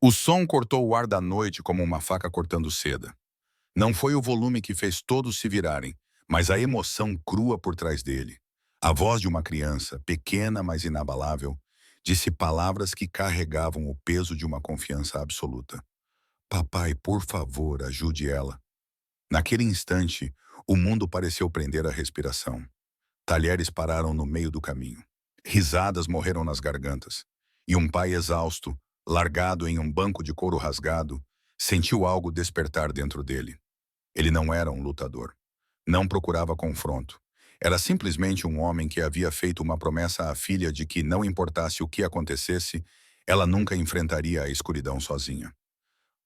O som cortou o ar da noite como uma faca cortando seda. Não foi o volume que fez todos se virarem, mas a emoção crua por trás dele. A voz de uma criança, pequena mas inabalável, disse palavras que carregavam o peso de uma confiança absoluta. Papai, por favor, ajude ela. Naquele instante, o mundo pareceu prender a respiração. Talheres pararam no meio do caminho. Risadas morreram nas gargantas. E um pai exausto, largado em um banco de couro rasgado, sentiu algo despertar dentro dele. Ele não era um lutador. Não procurava confronto. Era simplesmente um homem que havia feito uma promessa à filha de que, não importasse o que acontecesse, ela nunca enfrentaria a escuridão sozinha.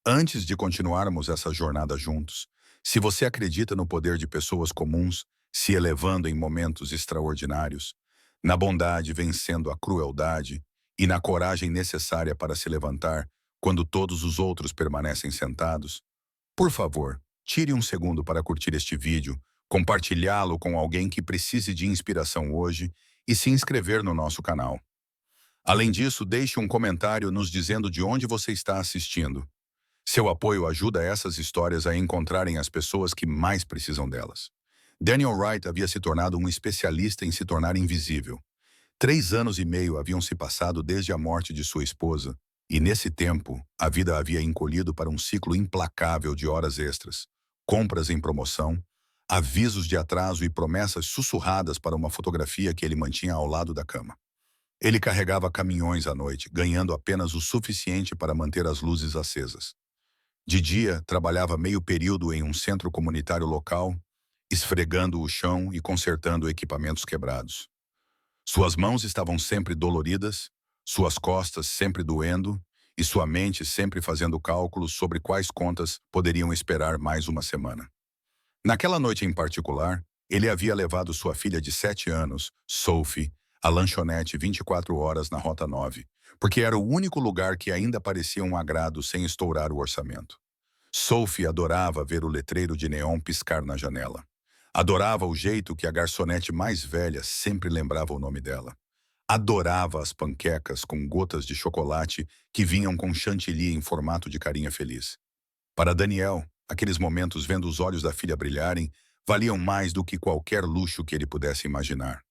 Antes de continuarmos essa jornada juntos, se você acredita no poder de pessoas comuns se elevando em momentos extraordinários, na bondade vencendo a crueldade e na coragem necessária para se levantar quando todos os outros permanecem sentados, por favor, tire um segundo para curtir este vídeo, compartilhá-lo com alguém que precise de inspiração hoje e se inscrever no nosso canal. Além disso, deixe um comentário nos dizendo de onde você está assistindo. Seu apoio ajuda essas histórias a encontrarem as pessoas que mais precisam delas. Daniel Wright havia se tornado um especialista em se tornar invisível. 3 anos e meio haviam se passado desde a morte de sua esposa, e nesse tempo, a vida havia encolhido para um ciclo implacável de horas extras, compras em promoção, avisos de atraso e promessas sussurradas para uma fotografia que ele mantinha ao lado da cama. Ele carregava caminhões à noite, ganhando apenas o suficiente para manter as luzes acesas. De dia, trabalhava meio período em um centro comunitário local, esfregando o chão e consertando equipamentos quebrados. Suas mãos estavam sempre doloridas, suas costas sempre doendo e sua mente sempre fazendo cálculos sobre quais contas poderiam esperar mais uma semana. Naquela noite em particular, ele havia levado sua filha de 7 anos, Sophie, à lanchonete 24 horas na Rota 9, porque era o único lugar que ainda parecia um agrado sem estourar o orçamento. Sophie adorava ver o letreiro de neon piscar na janela. Adorava o jeito que a garçonete mais velha sempre lembrava o nome dela. Adorava as panquecas com gotas de chocolate que vinham com chantilly em formato de carinha feliz. Para Daniel, aqueles momentos vendo os olhos da filha brilharem valiam mais do que qualquer luxo que ele pudesse imaginar.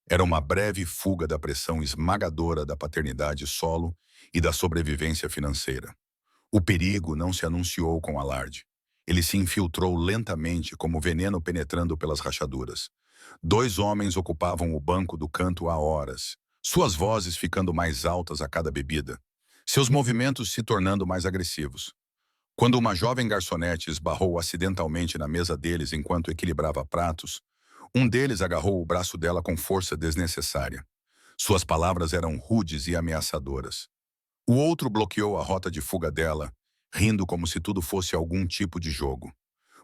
Era uma breve fuga da pressão esmagadora da paternidade solo e da sobrevivência financeira. O perigo não se anunciou com alarde. Ele se infiltrou lentamente como veneno penetrando pelas rachaduras. 2 homens ocupavam o banco do canto há horas, suas vozes ficando mais altas a cada bebida, seus movimentos se tornando mais agressivos. Quando uma jovem garçonete esbarrou acidentalmente na mesa deles enquanto equilibrava pratos, um deles agarrou o braço dela com força desnecessária. Suas palavras eram rudes e ameaçadoras. O outro bloqueou a rota de fuga dela, rindo como se tudo fosse algum tipo de jogo.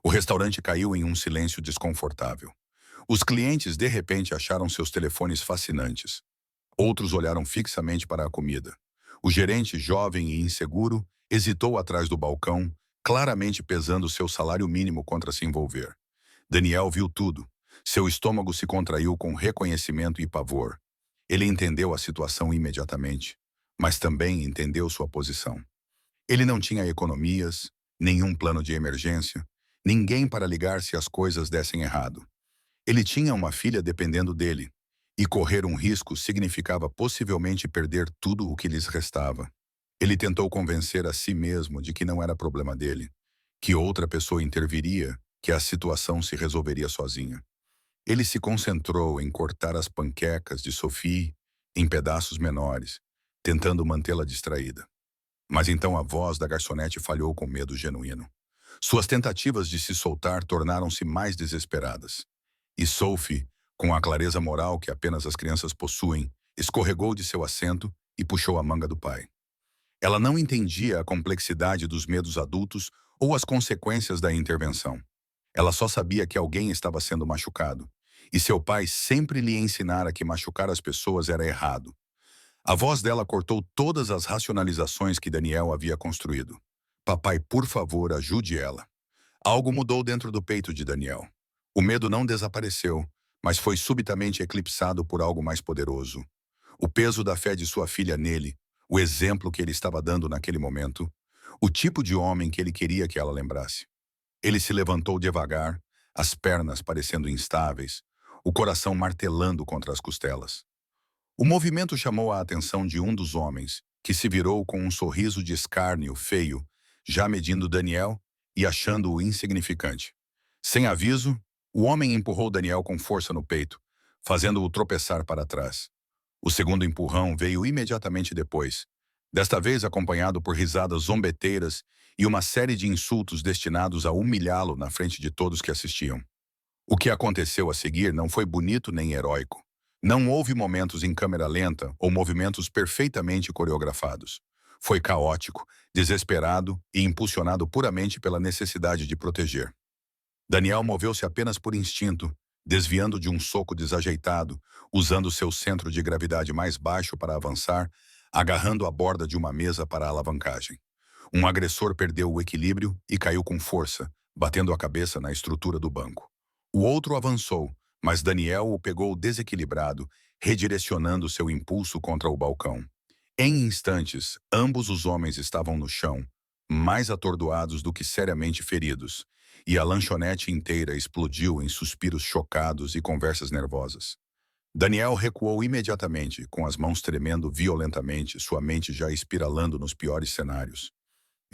O restaurante caiu em um silêncio desconfortável. Os clientes de repente acharam seus telefones fascinantes. Outros olharam fixamente para a comida. O gerente, jovem e inseguro, hesitou atrás do balcão, claramente pesando seu salário mínimo contra se envolver. Daniel viu tudo. Seu estômago se contraiu com reconhecimento e pavor. Ele entendeu a situação imediatamente, mas também entendeu sua posição. Ele não tinha economias, nenhum plano de emergência, ninguém para ligar se as coisas dessem errado. Ele tinha uma filha dependendo dele, e correr um risco significava possivelmente perder tudo o que lhes restava. Ele tentou convencer a si mesmo de que não era problema dele, que outra pessoa interviria, que a situação se resolveria sozinha. Ele se concentrou em cortar as panquecas de Sophie em pedaços menores, tentando mantê-la distraída. Mas então a voz da garçonete falhou com medo genuíno. Suas tentativas de se soltar tornaram-se mais desesperadas. E Sophie, com a clareza moral que apenas as crianças possuem, escorregou de seu assento e puxou a manga do pai. Ela não entendia a complexidade dos medos adultos ou as consequências da intervenção. Ela só sabia que alguém estava sendo machucado, e seu pai sempre lhe ensinara que machucar as pessoas era errado. A voz dela cortou todas as racionalizações que Daniel havia construído. Papai, por favor, ajude ela. Algo mudou dentro do peito de Daniel. O medo não desapareceu, mas foi subitamente eclipsado por algo mais poderoso. O peso da fé de sua filha nele, o exemplo que ele estava dando naquele momento, o tipo de homem que ele queria que ela lembrasse. Ele se levantou devagar, as pernas parecendo instáveis, o coração martelando contra as costelas. O movimento chamou a atenção de um dos homens, que se virou com um sorriso de escárnio feio, já medindo Daniel e achando-o insignificante. Sem aviso, o homem empurrou Daniel com força no peito, fazendo-o tropeçar para trás. O segundo empurrão veio imediatamente depois, desta vez acompanhado por risadas zombeteiras e uma série de insultos destinados a humilhá-lo na frente de todos que assistiam. O que aconteceu a seguir não foi bonito nem heróico. Não houve momentos em câmera lenta ou movimentos perfeitamente coreografados. Foi caótico, desesperado e impulsionado puramente pela necessidade de proteger. Daniel moveu-se apenas por instinto, desviando de um soco desajeitado, usando seu centro de gravidade mais baixo para avançar, agarrando a borda de uma mesa para a alavancagem. Um agressor perdeu o equilíbrio e caiu com força, batendo a cabeça na estrutura do banco. O outro avançou, mas Daniel o pegou desequilibrado, redirecionando seu impulso contra o balcão. Em instantes, ambos os homens estavam no chão, mais atordoados do que seriamente feridos, e a lanchonete inteira explodiu em suspiros chocados e conversas nervosas. Daniel recuou imediatamente, com as mãos tremendo violentamente, sua mente já espiralando nos piores cenários.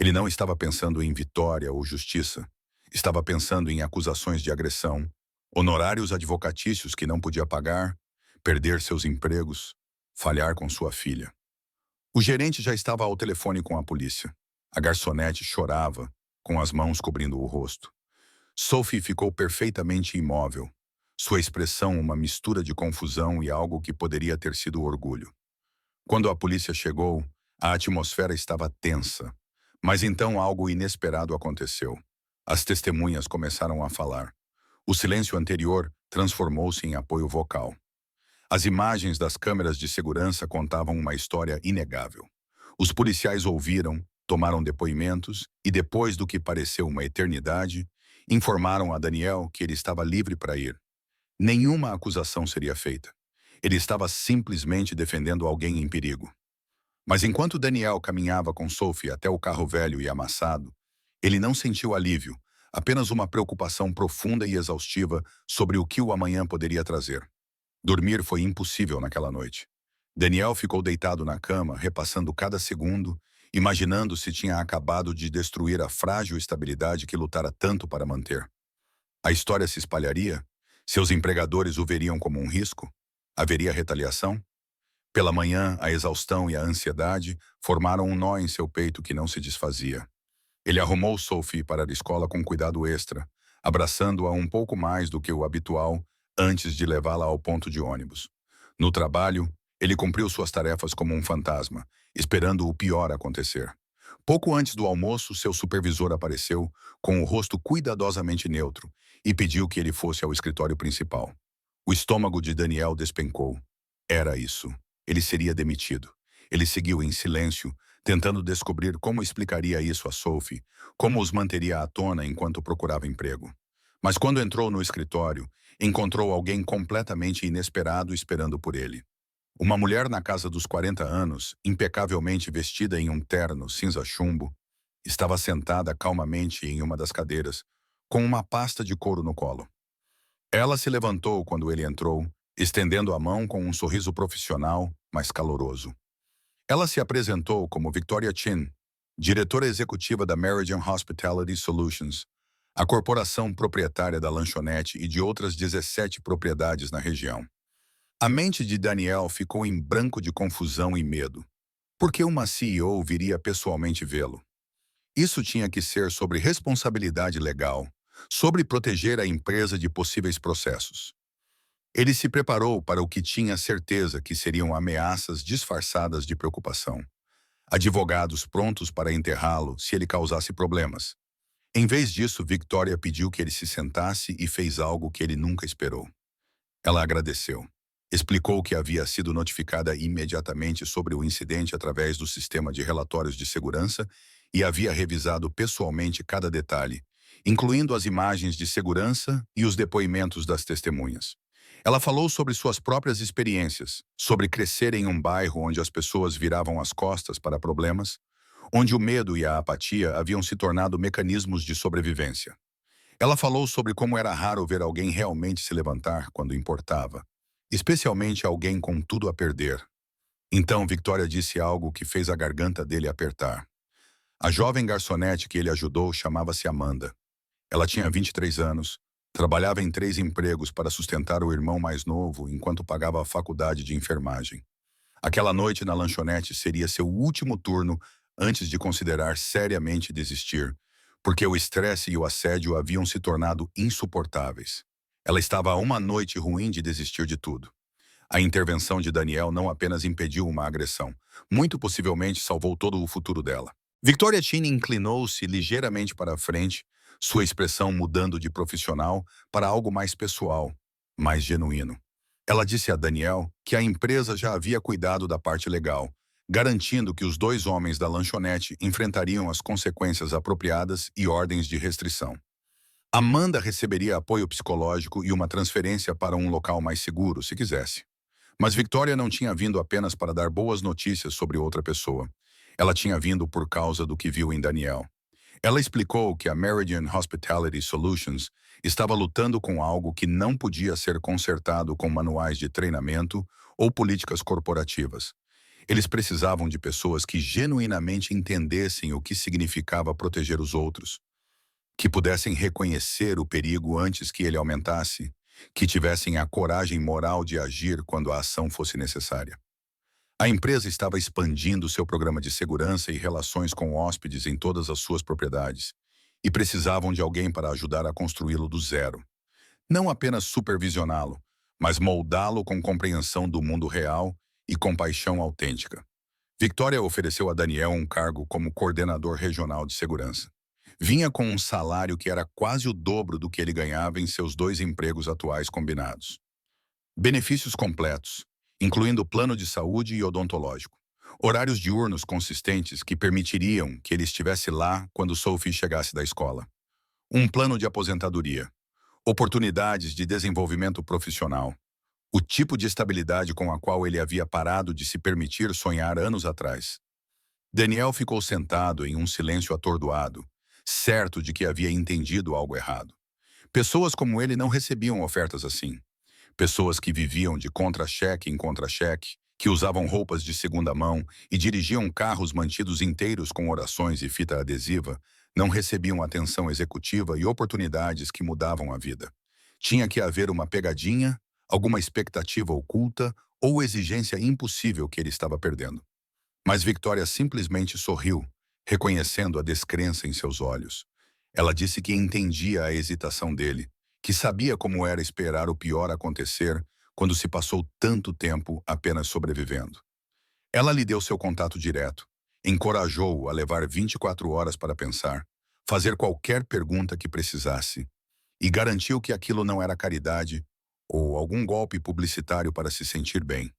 Ele não estava pensando em vitória ou justiça. Estava pensando em acusações de agressão, honorários advocatícios que não podia pagar, perder seus empregos, falhar com sua filha. O gerente já estava ao telefone com a polícia. A garçonete chorava, com as mãos cobrindo o rosto. Sophie ficou perfeitamente imóvel, sua expressão uma mistura de confusão e algo que poderia ter sido orgulho. Quando a polícia chegou, a atmosfera estava tensa. Mas então algo inesperado aconteceu. As testemunhas começaram a falar. O silêncio anterior transformou-se em apoio vocal. As imagens das câmeras de segurança contavam uma história inegável. Os policiais ouviram, tomaram depoimentos e, depois do que pareceu uma eternidade, informaram a Daniel que ele estava livre para ir. Nenhuma acusação seria feita. Ele estava simplesmente defendendo alguém em perigo. Mas enquanto Daniel caminhava com Sophie até o carro velho e amassado, ele não sentiu alívio, apenas uma preocupação profunda e exaustiva sobre o que o amanhã poderia trazer. Dormir foi impossível naquela noite. Daniel ficou deitado na cama, repassando cada segundo, imaginando se tinha acabado de destruir a frágil estabilidade que lutara tanto para manter. A história se espalharia? Seus empregadores o veriam como um risco? Haveria retaliação? Pela manhã, a exaustão e a ansiedade formaram um nó em seu peito que não se desfazia. Ele arrumou Sophie para a escola com cuidado extra, abraçando-a um pouco mais do que o habitual antes de levá-la ao ponto de ônibus. No trabalho, ele cumpriu suas tarefas como um fantasma, esperando o pior acontecer. Pouco antes do almoço, seu supervisor apareceu, com o rosto cuidadosamente neutro, e pediu que ele fosse ao escritório principal. O estômago de Daniel despencou. Era isso. Ele seria demitido. Ele seguiu em silêncio, tentando descobrir como explicaria isso a Sophie, como os manteria à tona enquanto procurava emprego. Mas quando entrou no escritório, encontrou alguém completamente inesperado esperando por ele. Uma mulher na casa dos 40 anos, impecavelmente vestida em um terno cinza chumbo, estava sentada calmamente em uma das cadeiras, com uma pasta de couro no colo. Ela se levantou quando ele entrou, estendendo a mão com um sorriso profissional, mas caloroso. Ela se apresentou como Victoria Chin, diretora executiva da Meridian Hospitality Solutions, a corporação proprietária da lanchonete e de outras 17 propriedades na região. A mente de Daniel ficou em branco de confusão e medo. Por que uma CEO viria pessoalmente vê-lo? Isso tinha que ser sobre responsabilidade legal, sobre proteger a empresa de possíveis processos. Ele se preparou para o que tinha certeza que seriam ameaças disfarçadas de preocupação. Advogados prontos para enterrá-lo se ele causasse problemas. Em vez disso, Victoria pediu que ele se sentasse e fez algo que ele nunca esperou. Ela agradeceu. Explicou que havia sido notificada imediatamente sobre o incidente através do sistema de relatórios de segurança e havia revisado pessoalmente cada detalhe, incluindo as imagens de segurança e os depoimentos das testemunhas. Ela falou sobre suas próprias experiências, sobre crescer em um bairro onde as pessoas viravam as costas para problemas, onde o medo e a apatia haviam se tornado mecanismos de sobrevivência. Ela falou sobre como era raro ver alguém realmente se levantar quando importava, especialmente alguém com tudo a perder. Então, Victoria disse algo que fez a garganta dele apertar. A jovem garçonete que ele ajudou chamava-se Amanda. Ela tinha 23 anos, trabalhava em 3 empregos para sustentar o irmão mais novo enquanto pagava a faculdade de enfermagem. Aquela noite na lanchonete seria seu último turno antes de considerar seriamente desistir, porque o estresse e o assédio haviam se tornado insuportáveis. Ela estava a uma noite ruim de desistir de tudo. A intervenção de Daniel não apenas impediu uma agressão, muito possivelmente salvou todo o futuro dela. Victoria Chin inclinou-se ligeiramente para a frente, sua expressão mudando de profissional para algo mais pessoal, mais genuíno. Ela disse a Daniel que a empresa já havia cuidado da parte legal, garantindo que os 2 homens da lanchonete enfrentariam as consequências apropriadas e ordens de restrição. Amanda receberia apoio psicológico e uma transferência para um local mais seguro, se quisesse. Mas Victoria não tinha vindo apenas para dar boas notícias sobre outra pessoa. Ela tinha vindo por causa do que viu em Daniel. Ela explicou que a Meridian Hospitality Solutions estava lutando com algo que não podia ser consertado com manuais de treinamento ou políticas corporativas. Eles precisavam de pessoas que genuinamente entendessem o que significava proteger os outros, que pudessem reconhecer o perigo antes que ele aumentasse, que tivessem a coragem moral de agir quando a ação fosse necessária. A empresa estava expandindo seu programa de segurança e relações com hóspedes em todas as suas propriedades, e precisavam de alguém para ajudar a construí-lo do zero. Não apenas supervisioná-lo, mas moldá-lo com compreensão do mundo real e compaixão autêntica. Victoria ofereceu a Daniel um cargo como coordenador regional de segurança. Vinha com um salário que era quase o dobro do que ele ganhava em seus 2 empregos atuais combinados. Benefícios completos, incluindo plano de saúde e odontológico. Horários diurnos consistentes que permitiriam que ele estivesse lá quando Sophie chegasse da escola. Um plano de aposentadoria. Oportunidades de desenvolvimento profissional. O tipo de estabilidade com a qual ele havia parado de se permitir sonhar anos atrás. Daniel ficou sentado em um silêncio atordoado, certo de que havia entendido algo errado. Pessoas como ele não recebiam ofertas assim. Pessoas que viviam de contra-cheque em contra-cheque, que usavam roupas de segunda mão e dirigiam carros mantidos inteiros com orações e fita adesiva, não recebiam atenção executiva e oportunidades que mudavam a vida. Tinha que haver uma pegadinha, alguma expectativa oculta ou exigência impossível que ele estava perdendo. Mas Victoria simplesmente sorriu, reconhecendo a descrença em seus olhos. Ela disse que entendia a hesitação dele, que sabia como era esperar o pior acontecer quando se passou tanto tempo apenas sobrevivendo. Ela lhe deu seu contato direto, encorajou-o a levar 24 horas para pensar, fazer qualquer pergunta que precisasse, e garantiu que aquilo não era caridade ou algum golpe publicitário para se sentir bem.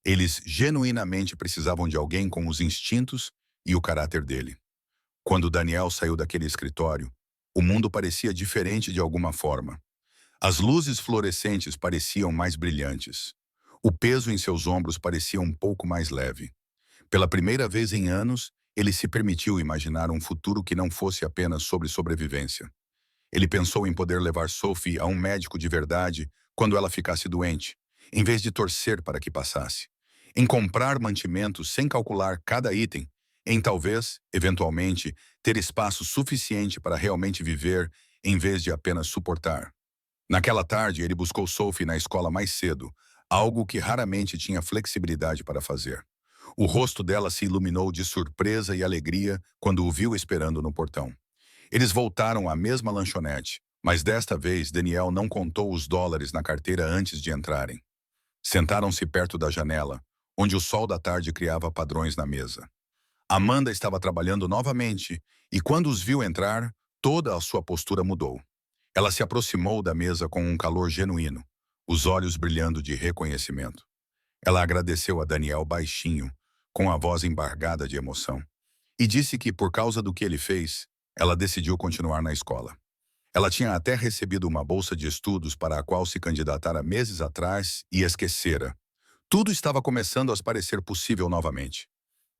Eles genuinamente precisavam de alguém com os instintos e o caráter dele. Quando Daniel saiu daquele escritório, o mundo parecia diferente de alguma forma. As luzes fluorescentes pareciam mais brilhantes. O peso em seus ombros parecia um pouco mais leve. Pela primeira vez em anos, ele se permitiu imaginar um futuro que não fosse apenas sobre sobrevivência. Ele pensou em poder levar Sophie a um médico de verdade quando ela ficasse doente, em vez de torcer para que passasse. Em comprar mantimentos sem calcular cada item, em talvez, eventualmente, ter espaço suficiente para realmente viver em vez de apenas suportar. Naquela tarde, ele buscou Sophie na escola mais cedo, algo que raramente tinha flexibilidade para fazer. O rosto dela se iluminou de surpresa e alegria quando o viu esperando no portão. Eles voltaram à mesma lanchonete, mas desta vez Daniel não contou os dólares na carteira antes de entrarem. Sentaram-se perto da janela, onde o sol da tarde criava padrões na mesa. Amanda estava trabalhando novamente, e quando os viu entrar, toda a sua postura mudou. Ela se aproximou da mesa com um calor genuíno, os olhos brilhando de reconhecimento. Ela agradeceu a Daniel baixinho, com a voz embargada de emoção, e disse que, por causa do que ele fez, ela decidiu continuar na escola. Ela tinha até recebido uma bolsa de estudos para a qual se candidatara meses atrás e esquecera. Tudo estava começando a parecer possível novamente.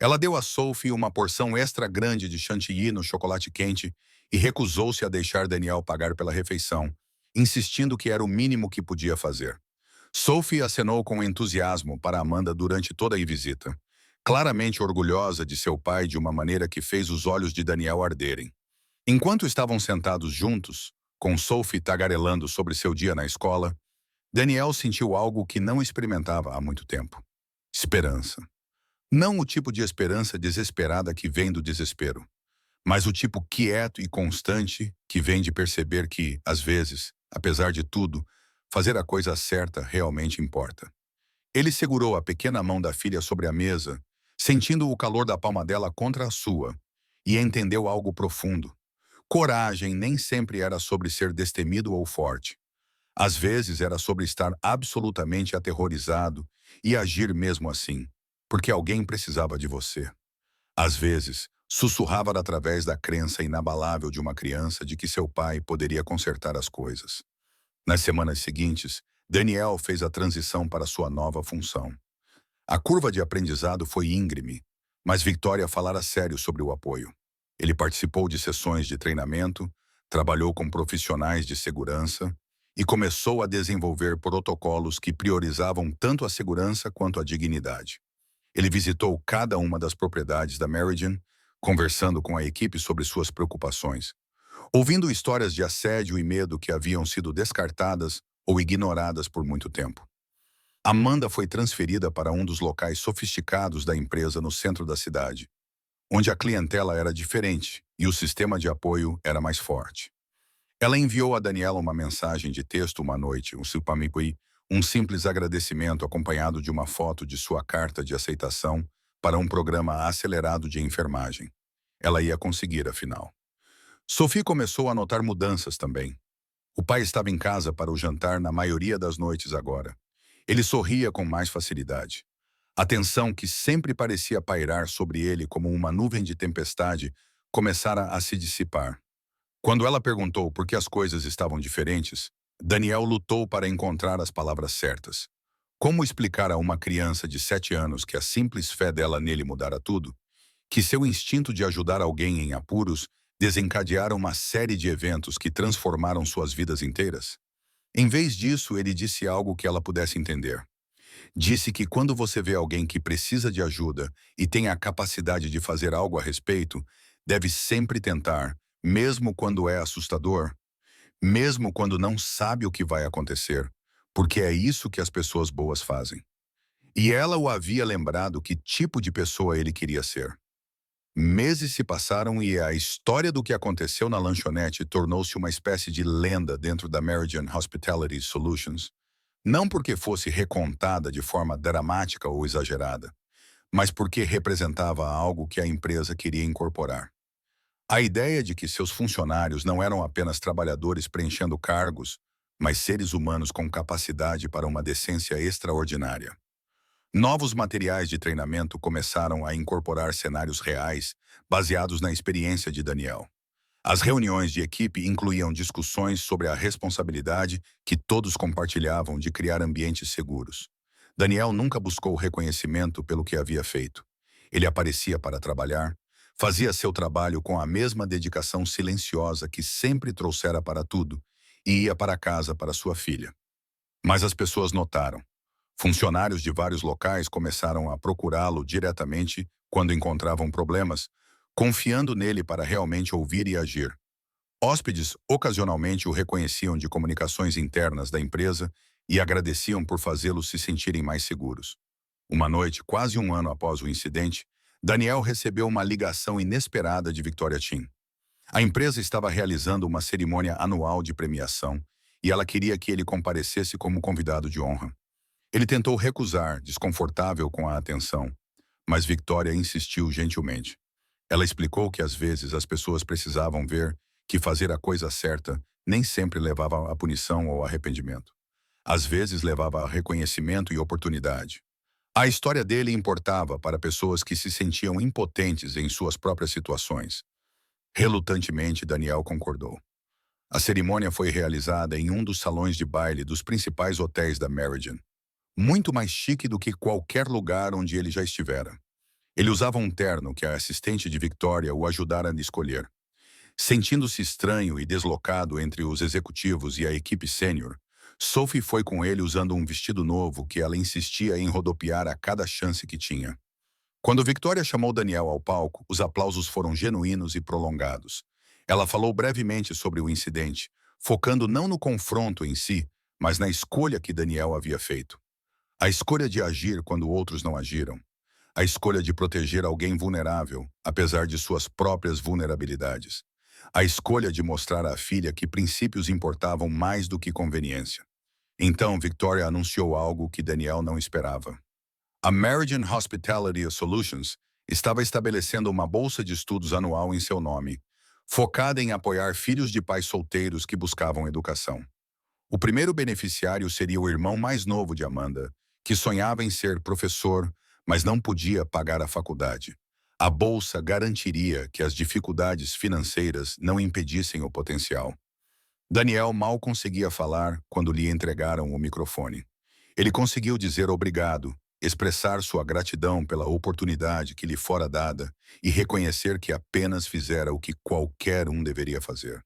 Ela deu a Sophie uma porção extra grande de chantilly no chocolate quente e recusou-se a deixar Daniel pagar pela refeição, insistindo que era o mínimo que podia fazer. Sophie acenou com entusiasmo para Amanda durante toda a visita, claramente orgulhosa de seu pai de uma maneira que fez os olhos de Daniel arderem. Enquanto estavam sentados juntos, com Sophie tagarelando sobre seu dia na escola, Daniel sentiu algo que não experimentava há muito tempo. Esperança. Não o tipo de esperança desesperada que vem do desespero, mas o tipo quieto e constante que vem de perceber que, às vezes, apesar de tudo, fazer a coisa certa realmente importa. Ele segurou a pequena mão da filha sobre a mesa, sentindo o calor da palma dela contra a sua, e entendeu algo profundo. Coragem nem sempre era sobre ser destemido ou forte. Às vezes era sobre estar absolutamente aterrorizado e agir mesmo assim, porque alguém precisava de você. Às vezes, sussurrava através da crença inabalável de uma criança de que seu pai poderia consertar as coisas. Nas semanas seguintes, Daniel fez a transição para sua nova função. A curva de aprendizado foi íngreme, mas Victoria falara sério sobre o apoio. Ele participou de sessões de treinamento, trabalhou com profissionais de segurança e começou a desenvolver protocolos que priorizavam tanto a segurança quanto a dignidade. Ele visitou cada uma das propriedades da Meridian, conversando com a equipe sobre suas preocupações, ouvindo histórias de assédio e medo que haviam sido descartadas ou ignoradas por muito tempo. Amanda foi transferida para um dos locais sofisticados da empresa no centro da cidade, onde a clientela era diferente e o sistema de apoio era mais forte. Ela enviou a Daniela uma mensagem de texto uma noite, um simples agradecimento acompanhado de uma foto de sua carta de aceitação para um programa acelerado de enfermagem. Ela ia conseguir, afinal. Sophie começou a notar mudanças também. O pai estava em casa para o jantar na maioria das noites agora. Ele sorria com mais facilidade. A tensão que sempre parecia pairar sobre ele como uma nuvem de tempestade começara a se dissipar. Quando ela perguntou por que as coisas estavam diferentes, Daniel lutou para encontrar as palavras certas. Como explicar a uma criança de 7 anos que a simples fé dela nele mudara tudo? Que seu instinto de ajudar alguém em apuros desencadeara uma série de eventos que transformaram suas vidas inteiras? Em vez disso, ele disse algo que ela pudesse entender. Disse que quando você vê alguém que precisa de ajuda e tem a capacidade de fazer algo a respeito, deve sempre tentar, mesmo quando é assustador, mesmo quando não sabe o que vai acontecer, porque é isso que as pessoas boas fazem. E ela o havia lembrado que tipo de pessoa ele queria ser. Meses se passaram e a história do que aconteceu na lanchonete tornou-se uma espécie de lenda dentro da Meridian Hospitality Solutions, não porque fosse recontada de forma dramática ou exagerada, mas porque representava algo que a empresa queria incorporar. A ideia de que seus funcionários não eram apenas trabalhadores preenchendo cargos, mas seres humanos com capacidade para uma decência extraordinária. Novos materiais de treinamento começaram a incorporar cenários reais, baseados na experiência de Daniel. As reuniões de equipe incluíam discussões sobre a responsabilidade que todos compartilhavam de criar ambientes seguros. Daniel nunca buscou reconhecimento pelo que havia feito. Ele aparecia para trabalhar, fazia seu trabalho com a mesma dedicação silenciosa que sempre trouxera para tudo e ia para casa para sua filha. Mas as pessoas notaram. Funcionários de vários locais começaram a procurá-lo diretamente quando encontravam problemas, confiando nele para realmente ouvir e agir. Hóspedes ocasionalmente o reconheciam de comunicações internas da empresa e agradeciam por fazê-los se sentirem mais seguros. Uma noite, quase um ano após o incidente, Daniel recebeu uma ligação inesperada de Victoria Team. A empresa estava realizando uma cerimônia anual de premiação e ela queria que ele comparecesse como convidado de honra. Ele tentou recusar, desconfortável com a atenção, mas Victoria insistiu gentilmente. Ela explicou que às vezes as pessoas precisavam ver que fazer a coisa certa nem sempre levava a punição ou arrependimento. Às vezes levava a reconhecimento e oportunidade. A história dele importava para pessoas que se sentiam impotentes em suas próprias situações. Relutantemente, Daniel concordou. A cerimônia foi realizada em um dos salões de baile dos principais hotéis da Meridian, muito mais chique do que qualquer lugar onde ele já estivera. Ele usava um terno que a assistente de Victoria o ajudara a escolher. Sentindo-se estranho e deslocado entre os executivos e a equipe sênior, Sophie foi com ele usando um vestido novo que ela insistia em rodopiar a cada chance que tinha. Quando Victoria chamou Daniel ao palco, os aplausos foram genuínos e prolongados. Ela falou brevemente sobre o incidente, focando não no confronto em si, mas na escolha que Daniel havia feito. A escolha de agir quando outros não agiram. A escolha de proteger alguém vulnerável, apesar de suas próprias vulnerabilidades. A escolha de mostrar à filha que princípios importavam mais do que conveniência. Então, Victoria anunciou algo que Daniel não esperava. A Meridian Hospitality Solutions estava estabelecendo uma bolsa de estudos anual em seu nome, focada em apoiar filhos de pais solteiros que buscavam educação. O primeiro beneficiário seria o irmão mais novo de Amanda, que sonhava em ser professor, mas não podia pagar a faculdade. A bolsa garantiria que as dificuldades financeiras não impedissem o potencial. Daniel mal conseguia falar quando lhe entregaram o microfone. Ele conseguiu dizer obrigado, expressar sua gratidão pela oportunidade que lhe fora dada e reconhecer que apenas fizera o que qualquer um deveria fazer.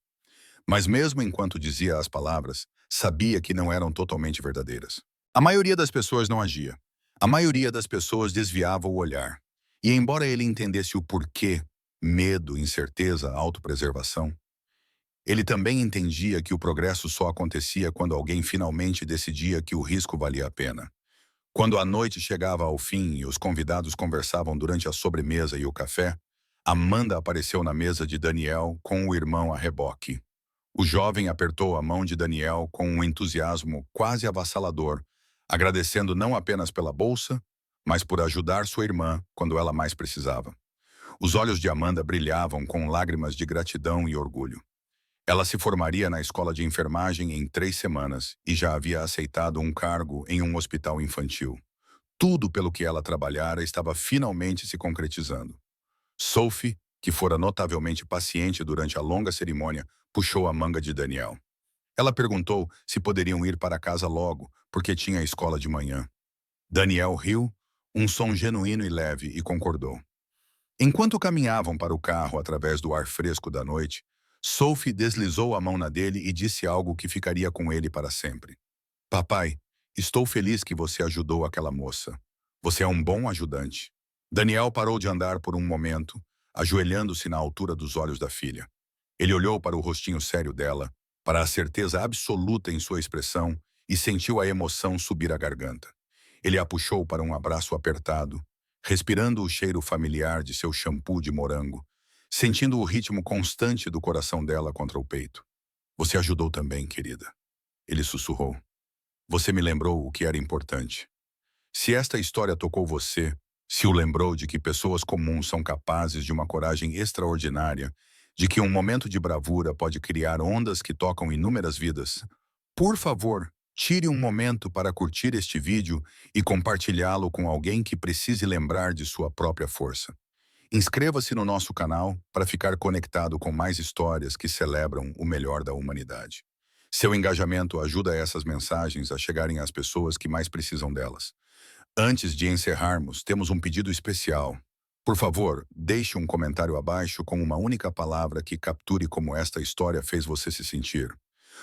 Mas mesmo enquanto dizia as palavras, sabia que não eram totalmente verdadeiras. A maioria das pessoas não agia. A maioria das pessoas desviava o olhar. E embora ele entendesse o porquê, medo, incerteza, autopreservação, ele também entendia que o progresso só acontecia quando alguém finalmente decidia que o risco valia a pena. Quando a noite chegava ao fim e os convidados conversavam durante a sobremesa e o café, Amanda apareceu na mesa de Daniel com o irmão a reboque. O jovem apertou a mão de Daniel com um entusiasmo quase avassalador, agradecendo não apenas pela bolsa, mas por ajudar sua irmã quando ela mais precisava. Os olhos de Amanda brilhavam com lágrimas de gratidão e orgulho. Ela se formaria na escola de enfermagem em 3 semanas e já havia aceitado um cargo em um hospital infantil. Tudo pelo que ela trabalhara estava finalmente se concretizando. Sophie, que fora notavelmente paciente durante a longa cerimônia, puxou a manga de Daniel. Ela perguntou se poderiam ir para casa logo, porque tinha a escola de manhã. Daniel riu, um som genuíno e leve, e concordou. Enquanto caminhavam para o carro através do ar fresco da noite, Sophie deslizou a mão na dele e disse algo que ficaria com ele para sempre. Papai, estou feliz que você ajudou aquela moça. Você é um bom ajudante. Daniel parou de andar por um momento, ajoelhando-se na altura dos olhos da filha. Ele olhou para o rostinho sério dela, para a certeza absoluta em sua expressão e sentiu a emoção subir à garganta. Ele a puxou para um abraço apertado, respirando o cheiro familiar de seu shampoo de morango, sentindo o ritmo constante do coração dela contra o peito. Você ajudou também, querida. Ele sussurrou. Você me lembrou o que era importante. Se esta história tocou você, se o lembrou de que pessoas comuns são capazes de uma coragem extraordinária, de que um momento de bravura pode criar ondas que tocam inúmeras vidas, por favor, tire um momento para curtir este vídeo e compartilhá-lo com alguém que precise lembrar de sua própria força. Inscreva-se no nosso canal para ficar conectado com mais histórias que celebram o melhor da humanidade. Seu engajamento ajuda essas mensagens a chegarem às pessoas que mais precisam delas. Antes de encerrarmos, temos um pedido especial. Por favor, deixe um comentário abaixo com uma única palavra que capture como esta história fez você se sentir.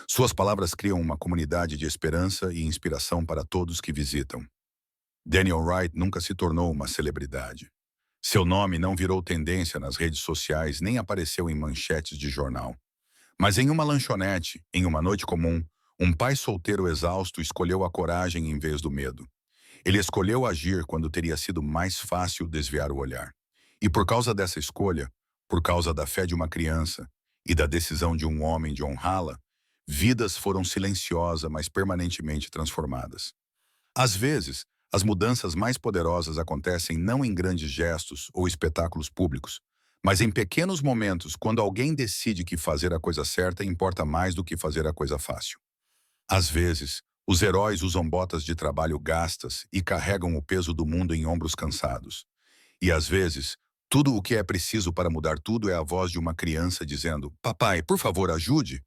Suas palavras criam uma comunidade de esperança e inspiração para todos que visitam. Daniel Wright nunca se tornou uma celebridade. Seu nome não virou tendência nas redes sociais nem apareceu em manchetes de jornal. Mas em uma lanchonete, em uma noite comum, um pai solteiro exausto escolheu a coragem em vez do medo. Ele escolheu agir quando teria sido mais fácil desviar o olhar. E por causa dessa escolha, por causa da fé de uma criança e da decisão de um homem de honrá-la, vidas foram silenciosas, mas permanentemente transformadas. Às vezes, as mudanças mais poderosas acontecem não em grandes gestos ou espetáculos públicos, mas em pequenos momentos quando alguém decide que fazer a coisa certa importa mais do que fazer a coisa fácil. Às vezes, os heróis usam botas de trabalho gastas e carregam o peso do mundo em ombros cansados. E às vezes, tudo o que é preciso para mudar tudo é a voz de uma criança dizendo: Papai, por favor, ajude.